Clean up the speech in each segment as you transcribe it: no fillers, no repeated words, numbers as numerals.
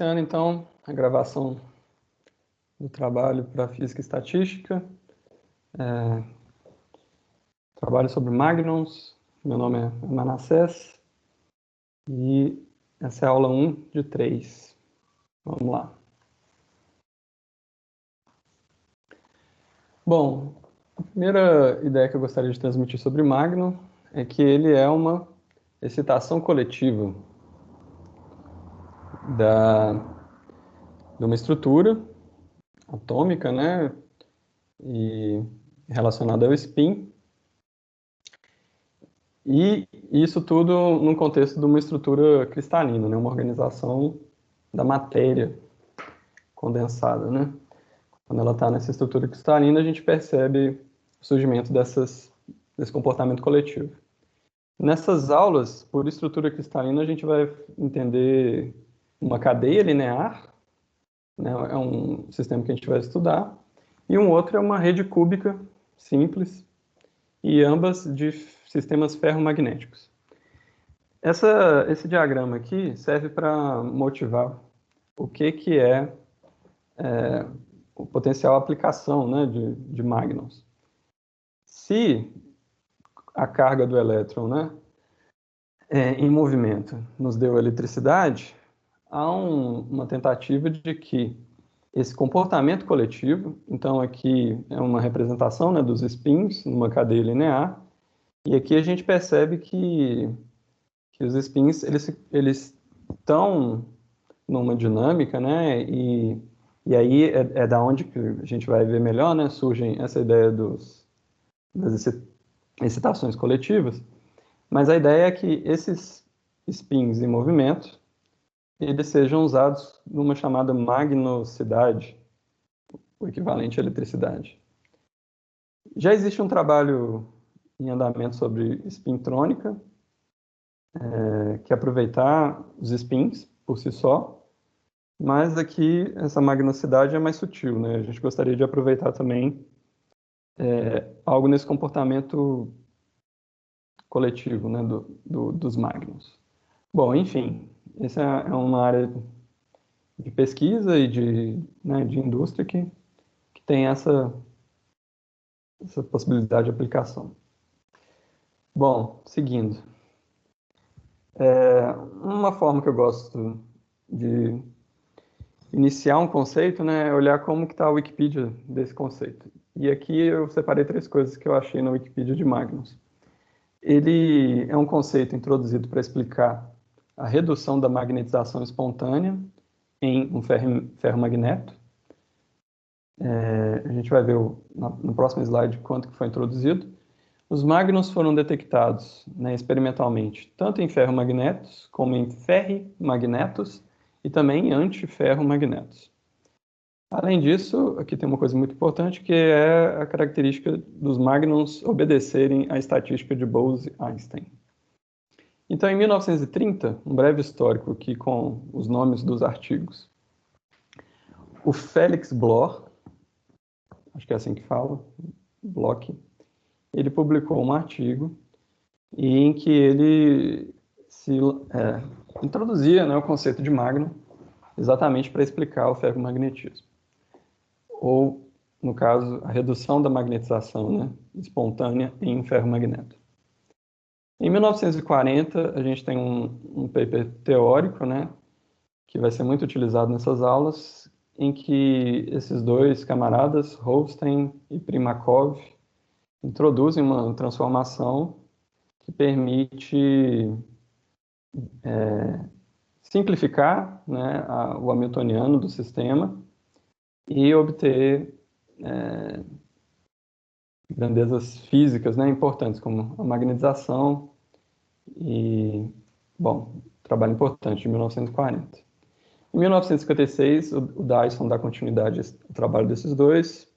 iniciando, então, a gravação do trabalho para Física e Estatística. Trabalho sobre Magnons. Meu nome é Manassés. E essa é a aula 1 de 3. Vamos lá. Bom, a primeira ideia que eu gostaria de transmitir sobre Magnon é que ele é uma excitação coletiva de uma estrutura atômica, né, e relacionada ao spin, e isso tudo no contexto de uma estrutura cristalina, né, uma organização da matéria condensada, né. Quando ela está nessa estrutura cristalina, a gente percebe o surgimento desse comportamento coletivo. Nessas aulas, por estrutura cristalina, a gente vai entender uma cadeia linear, né, é um sistema que a gente vai estudar, e um outro é uma rede cúbica simples, e ambas de sistemas ferromagnéticos. Esse diagrama aqui serve para motivar o que é o potencial aplicação, né, de Magnons. Se a carga do elétron, né, em movimento nos deu eletricidade, há uma tentativa de que esse comportamento coletivo, então aqui é uma representação, né, dos spins numa cadeia linear, e aqui a gente percebe que os spins eles estão numa dinâmica, né, e aí é da onde que a gente vai ver melhor, né, surgem essa ideia das excitações coletivas, mas a ideia é que esses spins em movimento eles sejam usados numa chamada magnosidade, o equivalente à eletricidade. Já existe um trabalho em andamento sobre spintrônica, que é aproveitar os spins por si só, mas aqui essa magnosidade é mais sutil, né? A gente gostaria de aproveitar também algo nesse comportamento coletivo, né, dos magnons. Bom, enfim, essa é uma área de pesquisa e de indústria que tem essa possibilidade de aplicação. Bom, seguindo. Uma forma que eu gosto de iniciar um conceito, né, é olhar como que está a Wikipedia desse conceito. E aqui eu separei 3 coisas que eu achei na Wikipedia de Magnons. Ele é um conceito introduzido para explicar a redução da magnetização espontânea em um ferromagneto. A gente vai ver no próximo slide quanto que foi introduzido. Os magnons foram detectados, né, experimentalmente, tanto em ferromagnetos como em ferrimagnetos e também em antiferromagnetos. Além disso, aqui tem uma coisa muito importante, que é a característica dos magnons obedecerem à estatística de Bose-Einstein. Então, em 1930, um breve histórico aqui com os nomes dos artigos. O Felix Bloch, acho que é assim que fala, Bloch, ele publicou um artigo em que ele introduzia, né, o conceito de magnon exatamente para explicar o ferromagnetismo. Ou, no caso, a redução da magnetização, né, espontânea em um ferromagneto. Em 1940, a gente tem um paper teórico, né, que vai ser muito utilizado nessas aulas, em que esses 2 camaradas, Holstein e Primakov, introduzem uma transformação que permite simplificar, né, o hamiltoniano do sistema e obter grandezas físicas, né, importantes, como a magnetização e, bom, trabalho importante de 1940. Em 1956, o Dyson dá continuidade ao trabalho desses 2.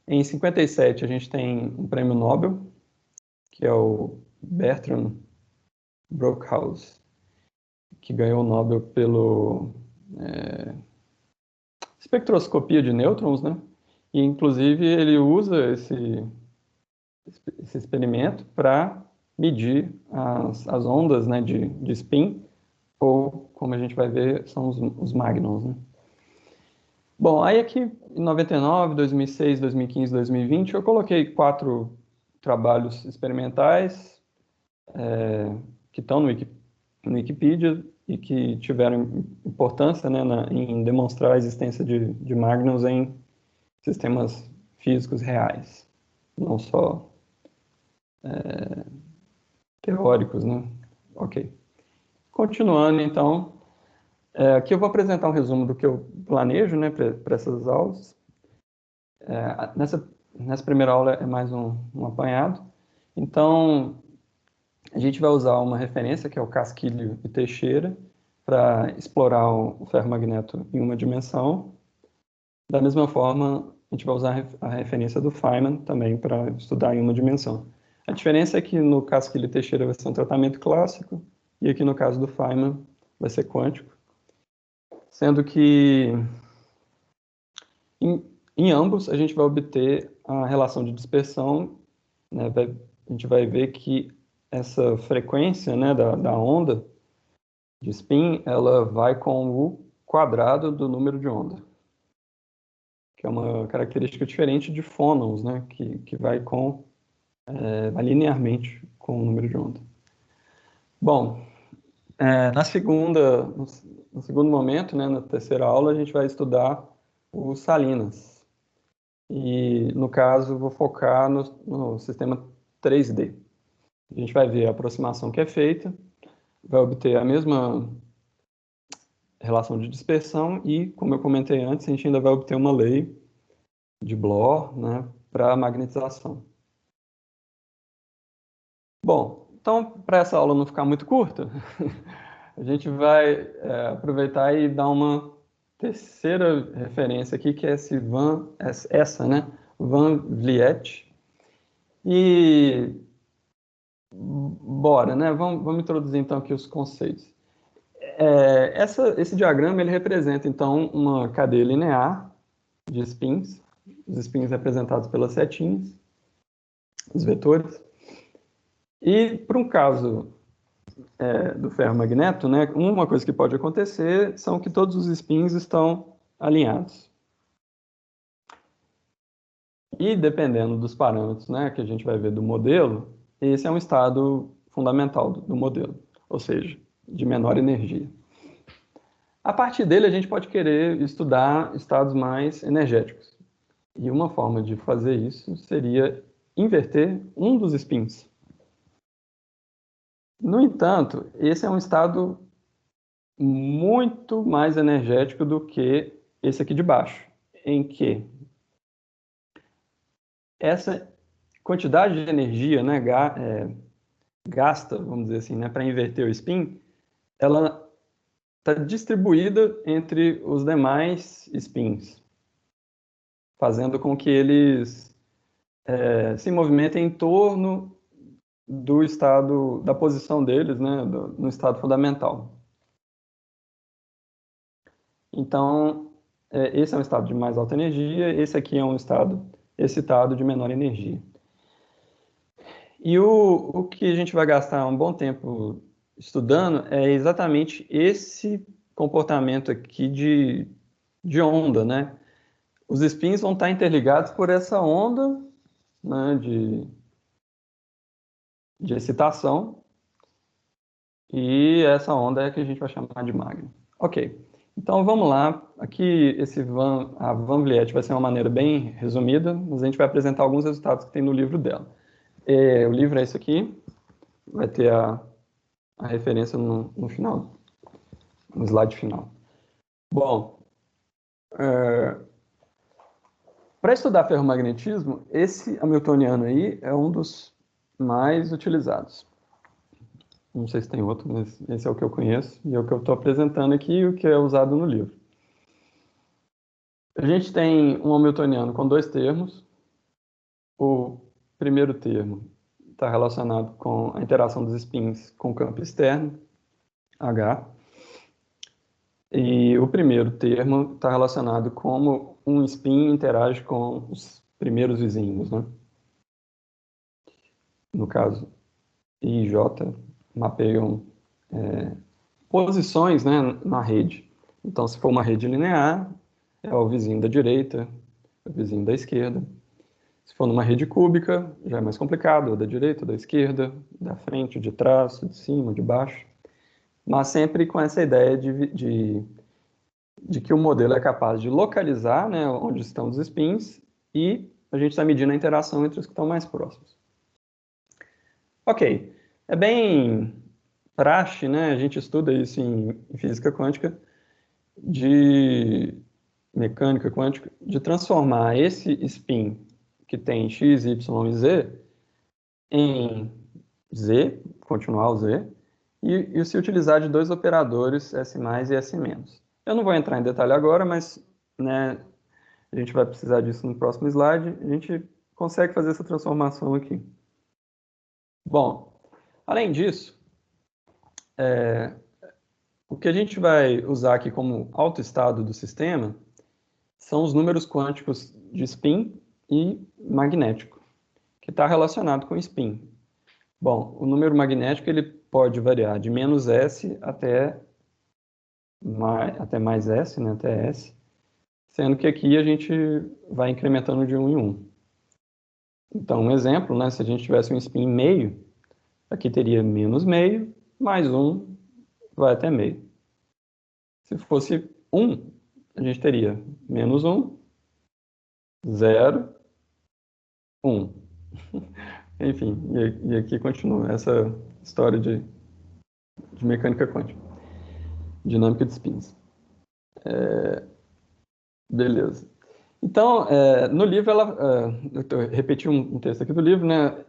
Em 57, a gente tem um prêmio Nobel, que é o Bertrand Brockhaus, que ganhou o Nobel pelo espectroscopia de nêutrons, né? E, inclusive, ele usa esse experimento para medir as ondas, né, de spin ou, como a gente vai ver, são os magnons, né? Bom, aí aqui em 99, 2006, 2015, 2020, eu coloquei 4 trabalhos experimentais que estão no Wikipedia e que tiveram importância, né, em demonstrar a existência de magnons em sistemas físicos reais, não só teóricos, né? Ok. Continuando, então, aqui eu vou apresentar um resumo do que eu planejo, né, para essas aulas. Nessa primeira aula é mais um apanhado. Então, a gente vai usar uma referência, que é o Casquilho e Teixeira, para explorar o ferromagneto em uma dimensão. Da mesma forma, a gente vai usar a referência do Feynman também para estudar em uma dimensão. A diferença é que no Casquilho e Teixeira vai ser um tratamento clássico, e aqui no caso do Feynman vai ser quântico, sendo que em ambos a gente vai obter a relação de dispersão, né? A gente vai ver que essa frequência, né, da onda de spin, ela vai com o quadrado do número de onda, que é uma característica diferente de fônons, né, que vai vai linearmente com o número de onda. Bom, no segundo momento, né, na terceira aula, a gente vai estudar o Salinas. E, no caso, vou focar no sistema 3D. A gente vai ver a aproximação que é feita, vai obter a mesma relação de dispersão e, como eu comentei antes, a gente ainda vai obter uma lei de Bloch, né, para magnetização. Bom, então, para essa aula não ficar muito curta, a gente vai aproveitar e dar uma terceira referência aqui, que é essa, né, Van Vliet. E bora, né? Vamos introduzir então aqui os conceitos. Esse diagrama ele representa então uma cadeia linear de spins, os spins representados pelas setinhas, os vetores. E para um caso do ferromagneto, né, uma coisa que pode acontecer são que todos os spins estão alinhados. E dependendo dos parâmetros, né, que a gente vai ver do modelo, esse é um estado fundamental do modelo, ou seja, de menor energia. A partir dele, a gente pode querer estudar estados mais energéticos. E uma forma de fazer isso seria inverter um dos spins. No entanto, esse é um estado muito mais energético do que esse aqui de baixo, em que essa quantidade de energia, né, gasta, vamos dizer assim, né, para inverter o spin, ela está distribuída entre os demais spins, fazendo com que eles se movimentem em torno do estado, da posição deles, né, no estado fundamental. Então, esse é um estado de mais alta energia, esse aqui é um estado excitado de menor energia. E o que a gente vai gastar um bom tempo estudando é exatamente esse comportamento aqui de onda, né? Os spins vão estar interligados por essa onda, né, de excitação, e essa onda é a que a gente vai chamar de magno. Ok, então vamos lá. Aqui a Van Vliet vai ser uma maneira bem resumida, mas a gente vai apresentar alguns resultados que tem no livro dela. O livro é esse aqui, vai ter a referência no final, no slide final. Bom, para estudar ferromagnetismo, esse hamiltoniano aí é um dos mais utilizados. Não sei se tem outro, mas esse é o que eu conheço e é o que eu estou apresentando aqui e o que é usado no livro. A gente tem um hamiltoniano com 2 termos. O primeiro termo está relacionado com a interação dos spins com o campo externo, H. E o primeiro termo está relacionado com como um spin interage com os primeiros vizinhos, né? No caso, I e J mapeiam posições, né, na rede. Então, se for uma rede linear, é o vizinho da direita, o vizinho da esquerda. Se for numa rede cúbica, já é mais complicado, ou da direita, ou da esquerda, da frente, de trás, de cima, de baixo. Mas sempre com essa ideia de que o modelo é capaz de localizar, né, onde estão os spins e a gente está medindo a interação entre os que estão mais próximos. Ok, é bem praxe, né, a gente estuda isso em física quântica, de mecânica quântica, de transformar esse spin que tem x, y e z em z, continuar o z, e se utilizar de dois operadores S+, e S-. Eu não vou entrar em detalhe agora, mas né, a gente vai precisar disso no próximo slide. A gente consegue fazer essa transformação aqui. Bom, além disso, o que a gente vai usar aqui como autoestado do sistema são os números quânticos de spin e magnético, que está relacionado com spin. Bom, o número magnético ele pode variar de menos S até mais S, né, até S, sendo que aqui a gente vai incrementando de 1 em 1. Então, um exemplo, né, se a gente tivesse um spin meio, aqui teria menos meio, mais 1 vai até meio. Se fosse 1, a gente teria menos 1, 0, 1. Enfim, e aqui continua essa história de mecânica quântica, dinâmica de spins. Beleza. Então, no livro, eu repeti um texto aqui do livro, né?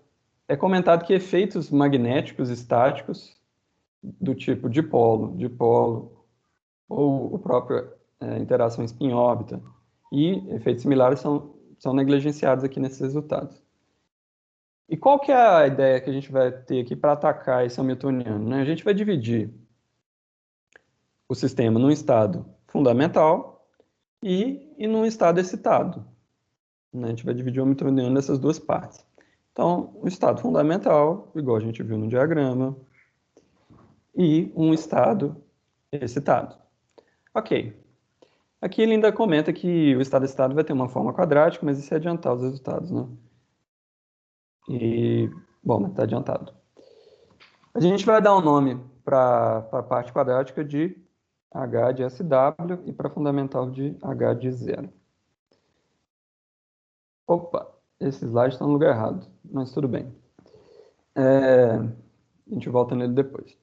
É comentado que efeitos magnéticos estáticos do tipo dipolo, ou o próprio interação spin-órbita e efeitos similares são negligenciados aqui nesses resultados. E qual que é a ideia que a gente vai ter aqui para atacar esse hamiltoniano, né? A gente vai dividir o sistema num estado fundamental e num estado excitado, né? A gente vai dividir o hamiltoniano nessas duas partes. Então, o estado fundamental, igual a gente viu no diagrama, e um estado excitado. Ok. Aqui ele ainda comenta que o estado excitado vai ter uma forma quadrática, mas isso é adiantar os resultados, né? E, bom, está adiantado. A gente vai dar um nome para a parte quadrática de H de SW e para fundamental de H de zero. Opa, esse slide está no lugar errado, mas tudo bem. A gente volta nele depois.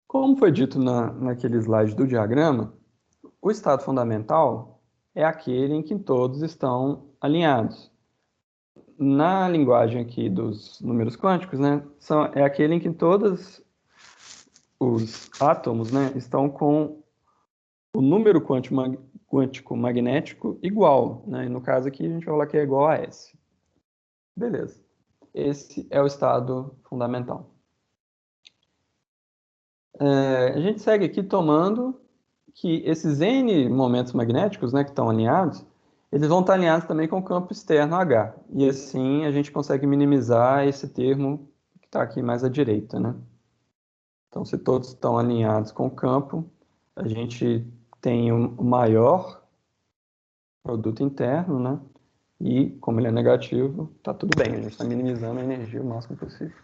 Como foi dito naquele slide do diagrama, o estado fundamental é aquele em que todos estão alinhados. Na linguagem aqui dos números quânticos, né, é aquele em que todos os átomos, né, estão com o número quântico magnético igual, né, e no caso aqui a gente vai falar que é igual a S. Beleza. Esse é o estado fundamental. A gente segue aqui tomando que esses N momentos magnéticos, né, que estão alinhados, eles vão estar alinhados também com o campo externo H. E assim a gente consegue minimizar esse termo que está aqui mais à direita, né? Então, se todos estão alinhados com o campo, a gente tem um maior produto interno, né? E, como ele é negativo, está tudo bem. A gente está minimizando a energia o máximo possível.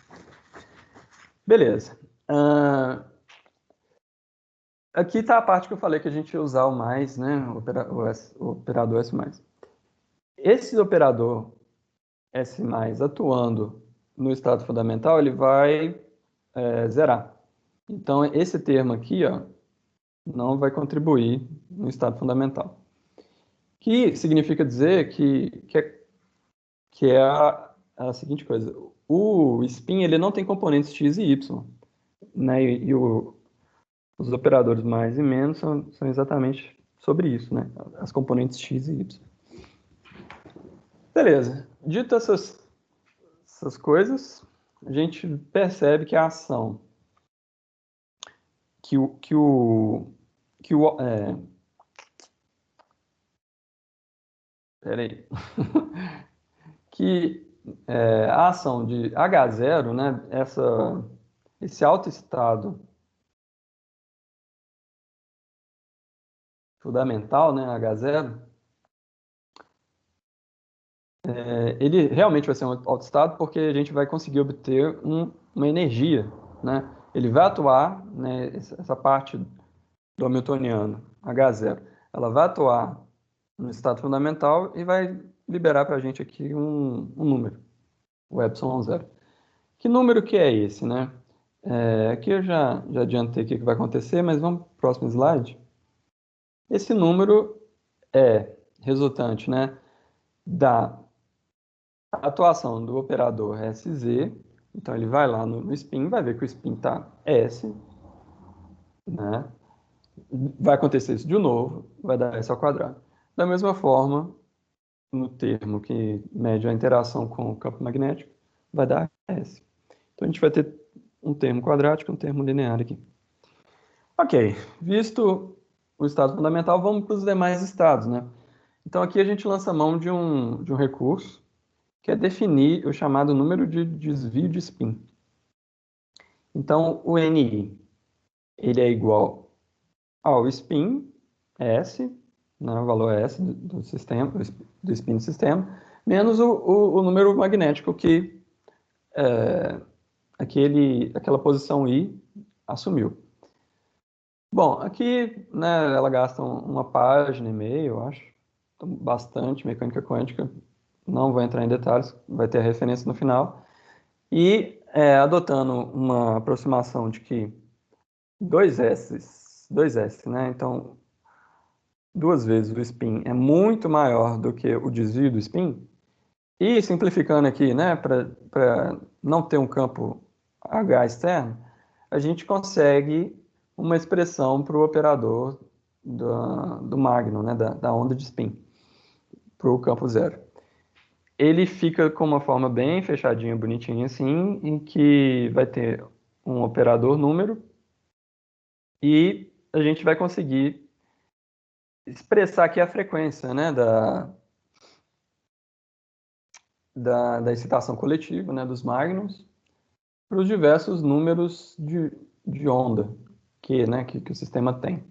Beleza. Aqui está a parte que eu falei que a gente ia usar o mais, né? O operador S+. Esse operador S+, atuando no estado fundamental, ele vai zerar. Então, esse termo aqui, ó, não vai contribuir no estado fundamental. Que significa dizer que é a seguinte coisa. O spin ele não tem componentes x e y. Né? E os operadores mais e menos são exatamente sobre isso, né? As componentes x e y. Beleza. Dito essas coisas, a gente percebe que a ação peraí. que a ação de H0, né, esse alto estado fundamental, né, H0, ele realmente vai ser um alto estado porque a gente vai conseguir obter uma energia, né? Ele vai atuar, né, essa parte do hamiltoniano, H0, ela vai atuar no estado fundamental e vai liberar para a gente aqui um número, o epsilon zero. Que número que é esse, né? Aqui eu já adiantei o que vai acontecer, mas vamos para o próximo slide. Esse número é resultante, né, da atuação do operador SZ. Então ele vai lá no spin, vai ver que o spin está S, né? Vai acontecer isso de novo, vai dar S ao quadrado. Da mesma forma, no termo que mede a interação com o campo magnético, vai dar S. Então a gente vai ter um termo quadrático e um termo linear aqui. Ok, visto o estado fundamental, vamos para os demais estados, né? Então aqui a gente lança mão de um recurso, que é definir o chamado número de desvio de spin. Então o NI, ele é igual ao spin S, né, o valor S do sistema, do spin do sistema, menos o número magnético que aquela posição I assumiu. Bom, aqui, né, ela gasta uma página e meia, eu acho, bastante mecânica quântica, não vou entrar em detalhes, vai ter a referência no final, e adotando uma aproximação de que dois S, né, então duas vezes o spin é muito maior do que o desvio do spin, e simplificando aqui, né, para não ter um campo H externo, a gente consegue uma expressão para o operador do Magnum, né, da onda de spin, para o campo zero. Ele fica com uma forma bem fechadinha, bonitinha assim, em que vai ter um operador número e a gente vai conseguir expressar aqui a frequência, né, da excitação coletiva, né, dos Magnums, para os diversos números de onda né, que o sistema tem.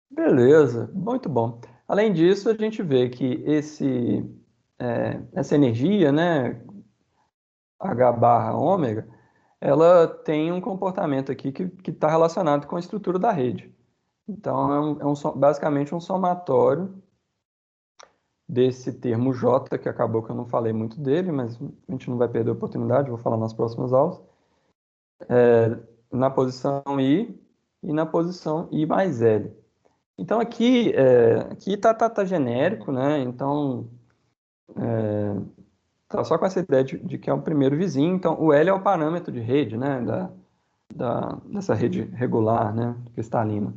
Beleza, muito bom. Além disso, a gente vê que essa energia, né, H barra ômega, ela tem um comportamento aqui que está relacionado com a estrutura da rede. Então, basicamente um somatório desse termo J, que acabou que eu não falei muito dele, mas a gente não vai perder a oportunidade, vou falar nas próximas aulas, na posição I e na posição I mais L. Então, aqui tá genérico, né? Então, tá só com essa ideia de que é o primeiro vizinho. Então, o L é o parâmetro de rede, né? Dessa rede regular, né? Cristalina.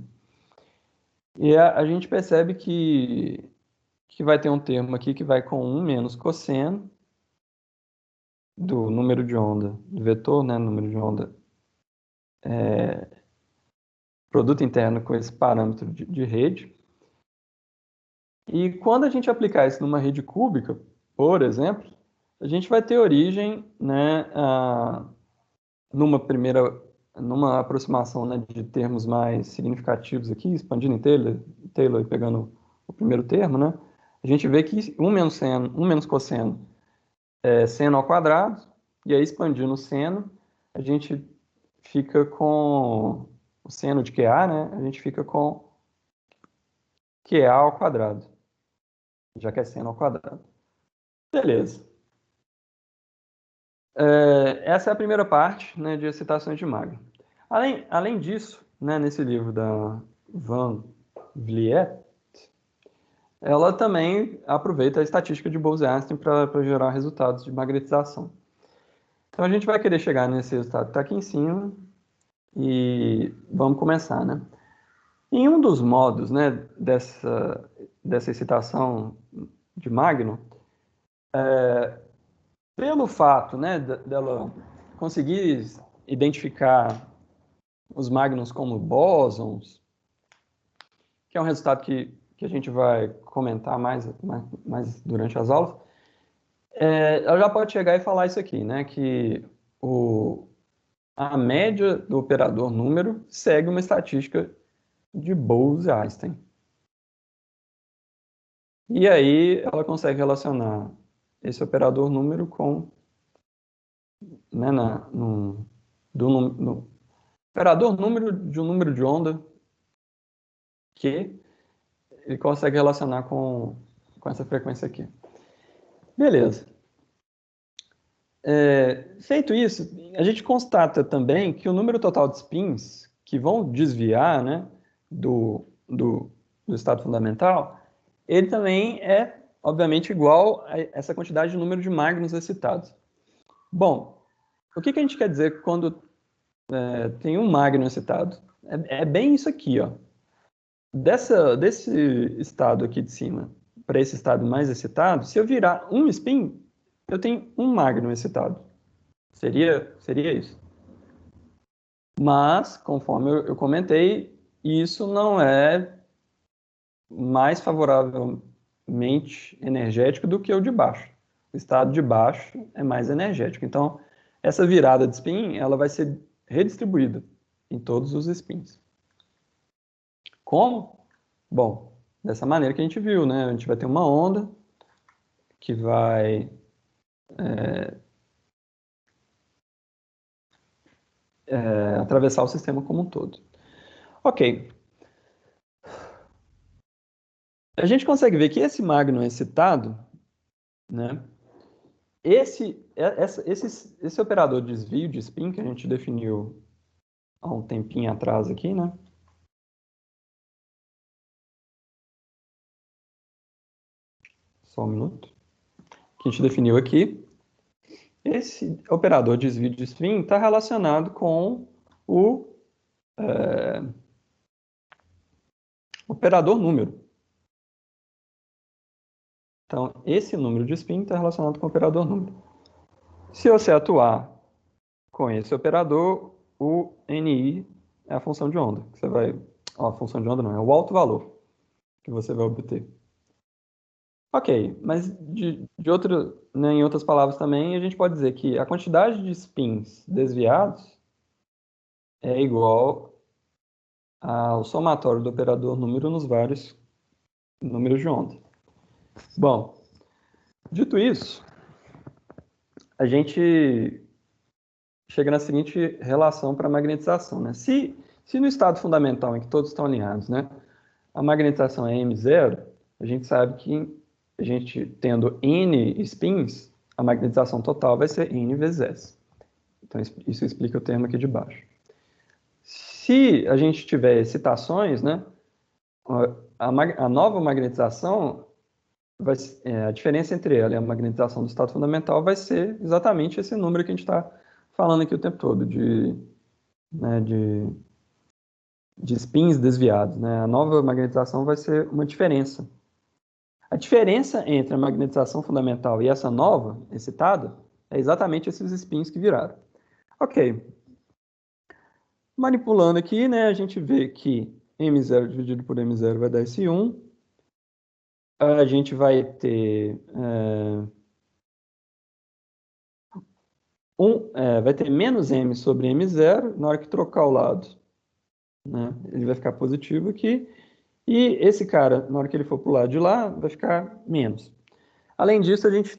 E a gente percebe que vai ter um termo aqui que vai com 1 menos cosseno do número de onda, do vetor, né? Número de onda, produto interno com esse parâmetro de rede. E quando a gente aplicar isso numa rede cúbica, por exemplo, a gente vai ter origem, né, numa aproximação, né, de termos mais significativos aqui, expandindo em Taylor e pegando o primeiro termo, né, a gente vê que 1 menos seno, 1 menos cosseno é seno ao quadrado, e aí expandindo o seno, a gente fica com o seno de QA, né, a gente fica com QA ao quadrado, já que é seno ao quadrado. Beleza. Essa é a primeira parte, né, de excitações de Magnum. Além disso, né, nesse livro da Van Vliet, ela também aproveita a estatística de Bose-Einstein para gerar resultados de magnetização. Então a gente vai querer chegar nesse resultado que está aqui em cima e vamos começar, né? Em um dos modos, né, dessa excitação de Magnum, pelo fato, né, dela conseguir identificar os magnons como bósons, que é um resultado que a gente vai comentar mais durante as aulas, ela já pode chegar e falar isso aqui, né, que a média do operador número segue uma estatística de Bose-Einstein. E aí ela consegue relacionar esse operador número com, né, no operador número de um número de onda que ele consegue relacionar com essa frequência aqui. Beleza. Feito isso, a gente constata também que o número total de spins que vão desviar, né, do estado fundamental, ele também é, obviamente, igual a essa quantidade de número de magnons excitados. Bom, o que a gente quer dizer quando tem um magno excitado? É bem isso aqui, ó. Desse estado aqui de cima para esse estado mais excitado, se eu virar um spin, eu tenho um magno excitado. Seria isso. Mas, conforme eu comentei, isso não é mais favoravelmente energético do que o de baixo. O estado de baixo é mais energético. Então, essa virada de spin, ela vai ser redistribuída em todos os spins. Como? Bom, dessa maneira que a gente viu, né? A gente vai ter uma onda que vai atravessar o sistema como um todo. Ok. A gente consegue ver que esse magno excitado, né? Esse operador de desvio de spin que a gente definiu há um tempinho atrás aqui, né? Só um minuto. Que a gente definiu aqui. Esse operador de desvio de spin está relacionado com o operador número. Então, esse número de spin está relacionado com o operador número. Se você atuar com esse operador, o NI é a função de onda. Você vai... a função de onda não, é o alto valor que você vai obter. Ok, mas né, em outras palavras também, a gente pode dizer que a quantidade de spins desviados é igual ao somatório do operador número nos vários números de onda. Bom, dito isso, a gente chega na seguinte relação para a magnetização, né? Se no estado fundamental em que todos estão alinhados, né, a magnetização é M0, a gente sabe que a gente tendo N spins, a magnetização total vai ser N vezes S. Então, isso explica o termo aqui de baixo. Se a gente tiver excitações, né, a nova magnetização, a diferença entre ela e a magnetização do estado fundamental vai ser exatamente esse número que a gente está falando aqui o tempo todo, né, de spins desviados. Né? A nova magnetização vai ser uma diferença. A diferença entre a magnetização fundamental e essa nova excitada é exatamente esses spins que viraram. Ok. Manipulando aqui, né, a gente vê que M0 dividido por M0 vai dar esse 1. A gente vai ter vai ter menos M sobre M0. Na hora que trocar o lado, né, ele vai ficar positivo aqui. E esse cara, na hora que ele for para o lado de lá, vai ficar menos. Além disso, a gente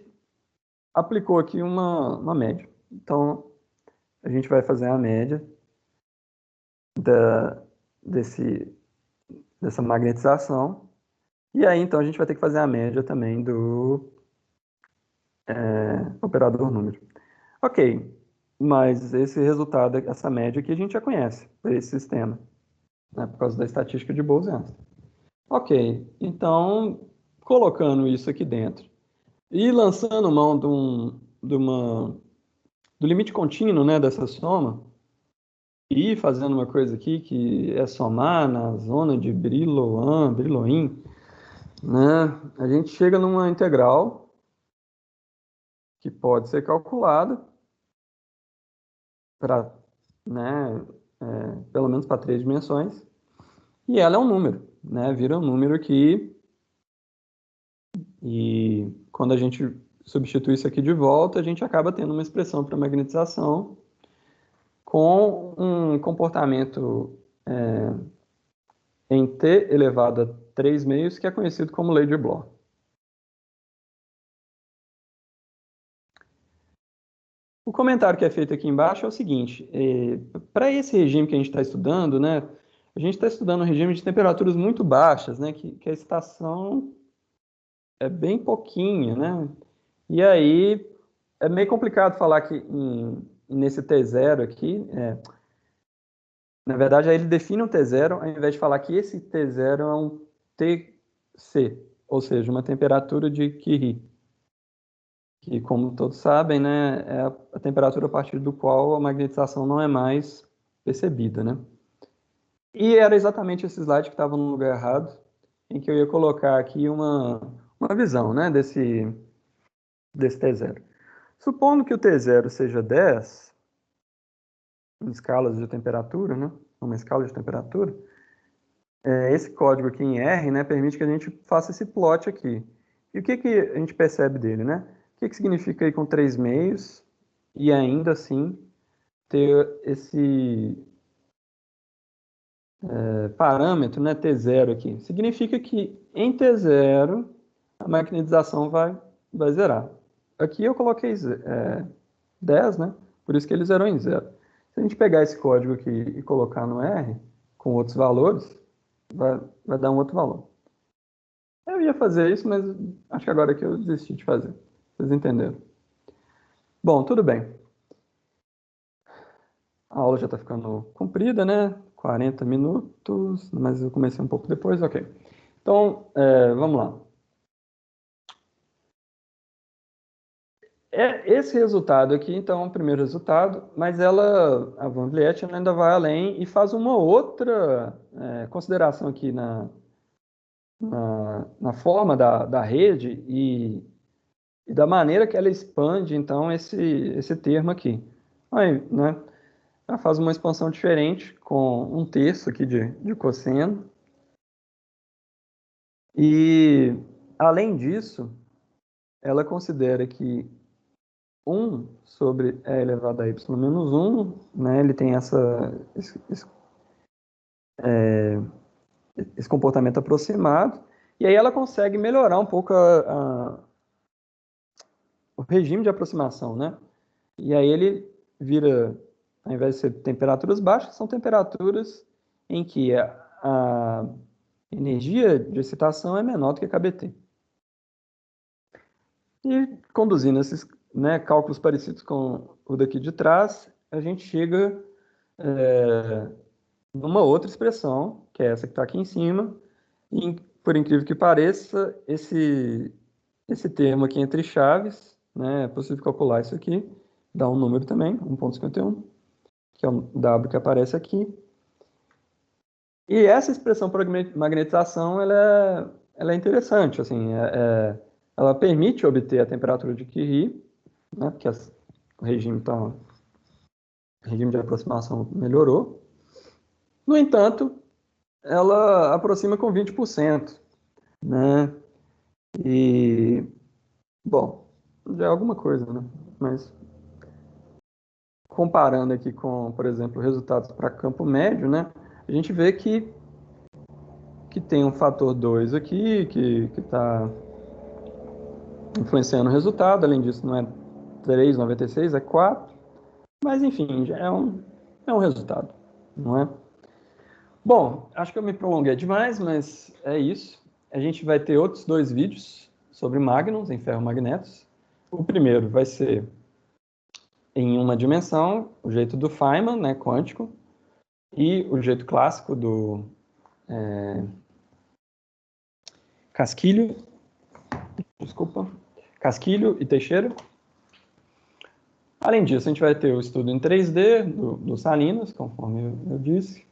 aplicou aqui uma média. Então, a gente vai fazer a média dessa magnetização. E aí, então, a gente vai ter que fazer a média também do operador número. Ok, mas esse resultado, essa média aqui, a gente já conhece para esse sistema, né, por causa da estatística de Bose-Einstein. Ok, então, colocando isso aqui dentro e lançando mão do limite contínuo, né, dessa soma, e fazendo uma coisa aqui que é somar na zona de Brillouin, né, a gente chega numa integral que pode ser calculada para, né, pelo menos para 3 dimensões, e ela é um número, né, vira um número aqui, e quando a gente substitui isso aqui de volta, a gente acaba tendo uma expressão para magnetização com um comportamento em T elevado a 3 meios, que é conhecido como lei de Bloch. O comentário que é feito aqui embaixo é o seguinte: para esse regime que a gente está estudando, né, a gente está estudando um regime de temperaturas muito baixas, né, que a excitação é bem pouquinha, né? E aí é meio complicado falar que nesse T0 aqui, na verdade, aí ele define um T0 ao invés de falar que esse T0 é um TC, ou seja, uma temperatura de Curie, que, como todos sabem, né, é a temperatura a partir do qual a magnetização não é mais percebida, né? E era exatamente esse slide que estava no lugar errado, em que eu ia colocar aqui uma visão, né, desse T0. Supondo que o T0 seja 10, em escalas de temperatura, né, uma escala de temperatura, esse código aqui em R, né, permite que a gente faça esse plot aqui. E o que a gente percebe dele, né? O que significa ir com 3 meios e ainda assim ter esse parâmetro, né, T0 aqui? Significa que em T0 a magnetização vai zerar. Aqui eu coloquei 10, né? Por isso que ele zerou em 0. Se a gente pegar esse código aqui e colocar no R, com outros valores, vai dar um outro valor. Eu ia fazer isso, mas acho que agora que eu desisti de fazer. Vocês entenderam? Bom, tudo bem. A aula já está ficando comprida, né? 40 minutos, mas eu comecei um pouco depois, ok. Então, vamos lá. Esse resultado aqui, então, é o primeiro resultado, mas a Van Vliet ainda vai além e faz uma outra consideração aqui na forma da rede e da maneira que ela expande, então, esse termo aqui. Aí, né, ela faz uma expansão diferente, com 1/3 aqui de cosseno. E, além disso, ela considera que 1 sobre e elevado a y menos 1, né, ele tem esse comportamento aproximado, e aí ela consegue melhorar um pouco o regime de aproximação, né? E aí ele vira, ao invés de ser temperaturas baixas, são temperaturas em que a energia de excitação é menor do que a KBT. E conduzindo esses, né, cálculos parecidos com o daqui de trás, a gente chega numa outra expressão, que é essa que está aqui em cima, e, por incrível que pareça, esse termo aqui entre chaves, né, é possível calcular isso aqui, dá um número também, 1,51, que é o W que aparece aqui. E essa expressão para magnetização, ela é interessante, assim, ela permite obter a temperatura de Curie, né, porque o regime de aproximação melhorou. No entanto, ela aproxima com 20%, né? E, bom, já é alguma coisa, né? Mas comparando aqui com, por exemplo, resultados para campo médio, né? A gente vê que tem um fator 2 aqui, que está influenciando o resultado. Além disso, não é 3,96, é 4. Mas, enfim, já é um resultado, não é? Bom, acho que eu me prolonguei demais, mas é isso. A gente vai ter outros 2 vídeos sobre magnons em ferromagnetos. O primeiro vai ser em uma dimensão, o jeito do Feynman, né, quântico, e o jeito clássico do Casquilho e Teixeira. Além disso, a gente vai ter o estudo em 3D do Salinas, conforme eu disse.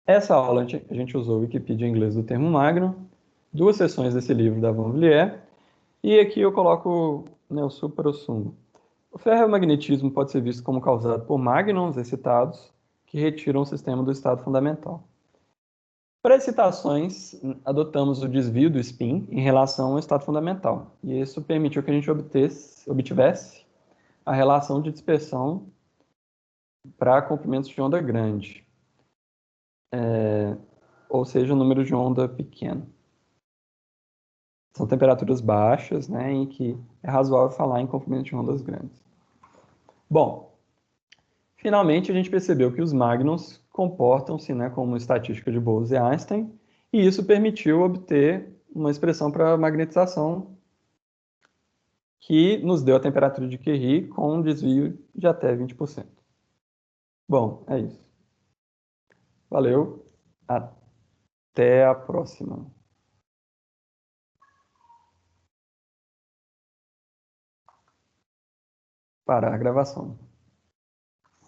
Essa aula a gente usou o Wikipedia em inglês do termo magno, 2 sessões desse livro da Van Vliet, e aqui eu coloco, né, o supra-sumo. O ferromagnetismo pode ser visto como causado por magnons excitados que retiram o sistema do estado fundamental. Para excitações, adotamos o desvio do spin em relação ao estado fundamental. E isso permitiu que a gente obtivesse a relação de dispersão para comprimentos de onda grande, ou seja, o número de onda pequeno. São temperaturas baixas, né, em que é razoável falar em comprimento de ondas grandes. Bom, finalmente a gente percebeu que os magnons comportam-se, né, como estatística de Bose e Einstein, e isso permitiu obter uma expressão para magnetização que nos deu a temperatura de Curie com um desvio de até 20%. Bom, é isso. Valeu, até a próxima. Parar a gravação.